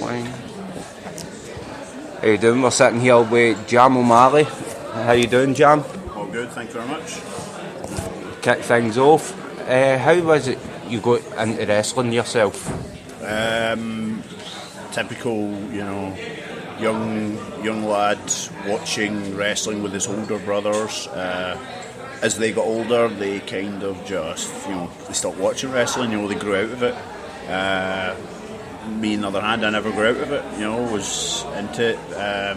Fine. How you doing? We're sitting here with Jam O'Malley. How you doing, Jam? All good, thank you very much. Kick things off. How was it you got into wrestling yourself? Typical, young lad watching wrestling with his older brothers. As they got older, they kind of just, they stopped watching wrestling. They grew out of it. Me, on the other hand, I never grew out of it. Was into it. I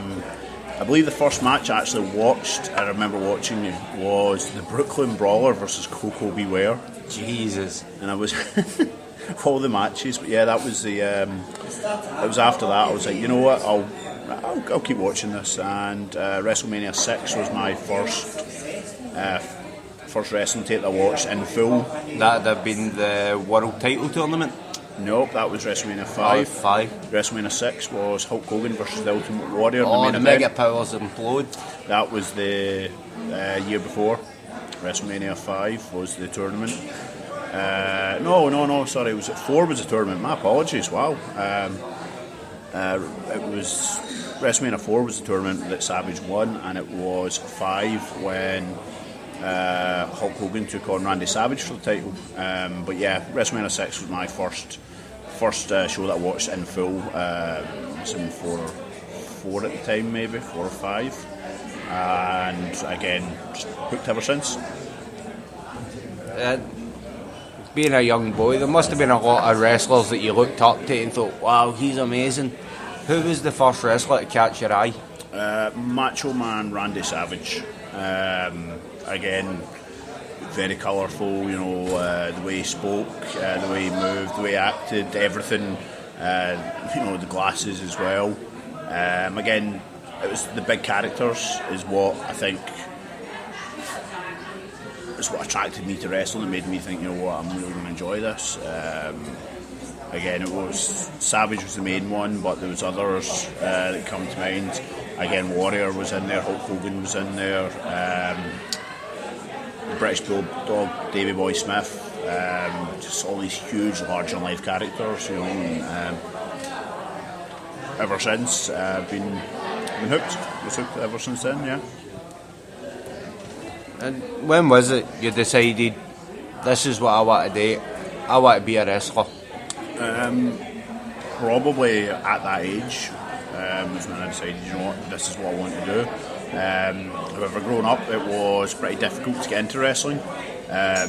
believe the first match I actually watched, I remember watching it, was the Brooklyn Brawler versus Coco Beware. Jesus. And I was all the matches, but yeah, that was the. It was after that I was like, you know what, I'll keep watching this. And WrestleMania 6 was my first wrestling tape that I watched in full. That'd have been the world title tournament. Nope, that was WrestleMania 5. WrestleMania 6 was Hulk Hogan versus the Ultimate Warrior. Oh, the Mega Powers Implode. That was the year before. WrestleMania 5 was the tournament. No, sorry, was it 4 was the tournament? My apologies, wow. It was WrestleMania 4 was the tournament that Savage won, and it was 5 when Hulk Hogan took on Randy Savage for the title. But yeah, WrestleMania 6 was my first show that I watched in full. I was in 4 at the time, maybe 4 or 5, and again just hooked ever since. Being a young boy, there must have been a lot of wrestlers that you looked up to and thought, wow, he's amazing. Who was the first wrestler to catch your eye? Macho Man Randy Savage. Again, very colourful, the way he spoke, the way he moved, the way he acted, everything, the glasses as well. Again, it was the big characters is what I think is what attracted me to wrestling and made me think, I'm really going to enjoy this. Again, it was Savage was the main one, but there was others that come to mind. Again, Warrior was in there, Hulk Hogan was in there, the British Bulldog, Davey Boy Smith, just all these huge, larger-than-life characters, and ever since I've been hooked. Was hooked ever since then, yeah. And when was it you decided, this is what I want to do, I want to be a wrestler? Probably at that age was when I decided, this is what I want to do. However, growing up, it was pretty difficult to get into wrestling. The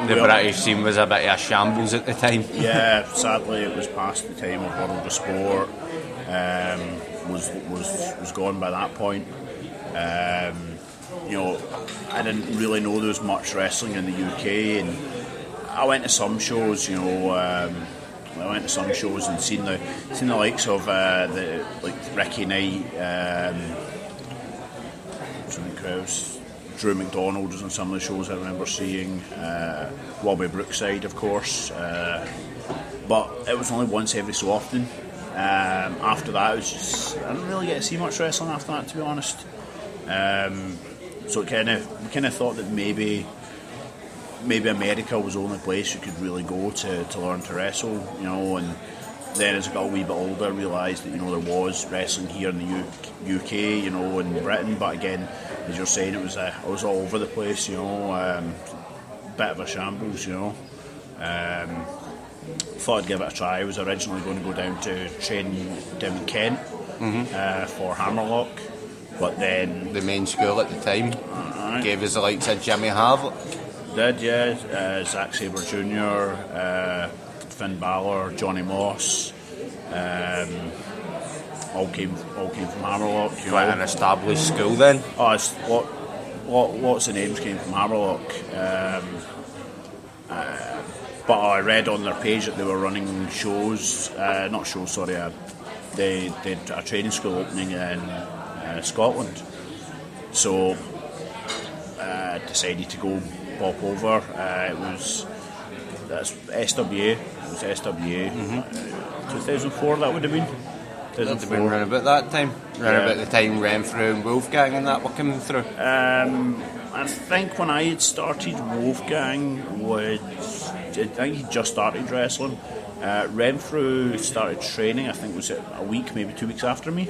British scene was a bit of a shambles at the time. Yeah, sadly, it was past the time of World of Sport. Was gone by that point. I didn't really know there was much wrestling in the UK, and I went to some shows. I went to some shows and seen the likes of Ricky Knight, Drew McDonald was on some of the shows I remember seeing. Bobby Brookside, of course, but it was only once every so often. After that, it was just, I didn't really get to see much wrestling after that, to be honest. So we kind of thought that maybe America was the only place you could really go to learn to wrestle, and then as I got a wee bit older I realised that there was wrestling here in the UK, in Britain, but again, as you're saying, it was all over the place, bit of a shambles, thought I'd give it a try. I was originally going to go down to train down in Kent for Hammerlock, but then the main school at the time gave us the likes of Jimmy Havoc. Did, yeah. Zack Sabre Jr., Finn Balor, Johnny Moss, all came from Hammerlock. Quite an established school then. Oh, it's lots of names came from Hammerlock. But I read on their page that they were running shows. Not shows, sorry. They did a training school opening in Scotland. So decided to go pop over. That's SWA. It was SWA. 2004. That would have been. That would have been around about that time. About the time Renfrew and Wolfgang and that were coming through. I think when I had started, Wolfgang I think he just started wrestling. Renfrew started training, I think was it a week, maybe 2 weeks after me.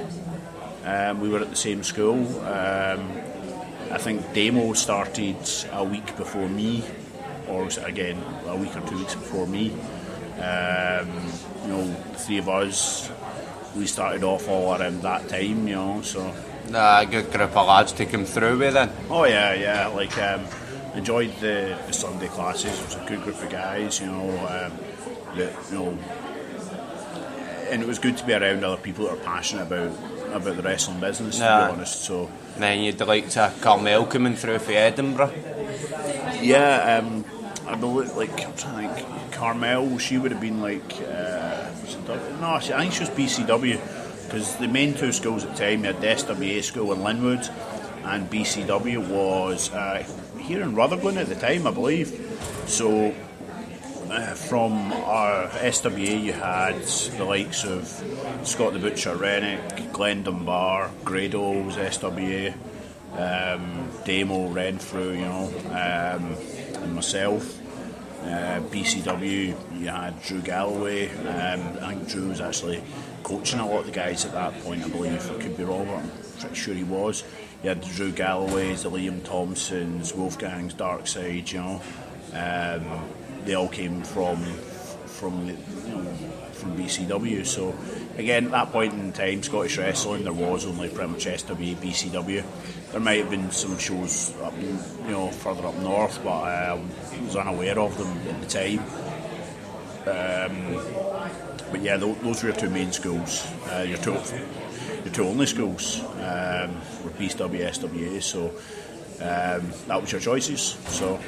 We were at the same school. I think Demo started a week before me, or was it again a week or 2 weeks before me. The three of us, we started off all around that time, so. A good group of lads to come through with then. Oh yeah, enjoyed the Sunday classes. It was a good group of guys, and it was good to be around other people that are passionate about the wrestling business, to be honest. So then you'd like to Carmel coming through for Edinburgh. Yeah, I believe, I'm trying to think, Carmel, she would have been I think she was BCW, because the main two schools at the time, you had the SWA school in Linwood, and BCW was here in Rutherglen at the time, I believe. So from our SWA, you had the likes of Scott the Butcher Rennick, Glenn Dunbar, Grado was SWA, Demo, Renfrew, and myself. BCW, you had Drew Galloway. I think Drew was actually coaching a lot of the guys at that point, I believe. I could be wrong, but I'm pretty sure he was. You had the Drew Galloways, the Liam Thompsons, Wolfgang's Dark Side, they all came from BCW. So again, at that point in time, Scottish wrestling, there was only pretty much SWA, BCW. There might have been some shows up, further up north, but I was unaware of them at the time. But yeah, those were your two main schools. Your two only schools were BCW, SWA. So that was your choices. So.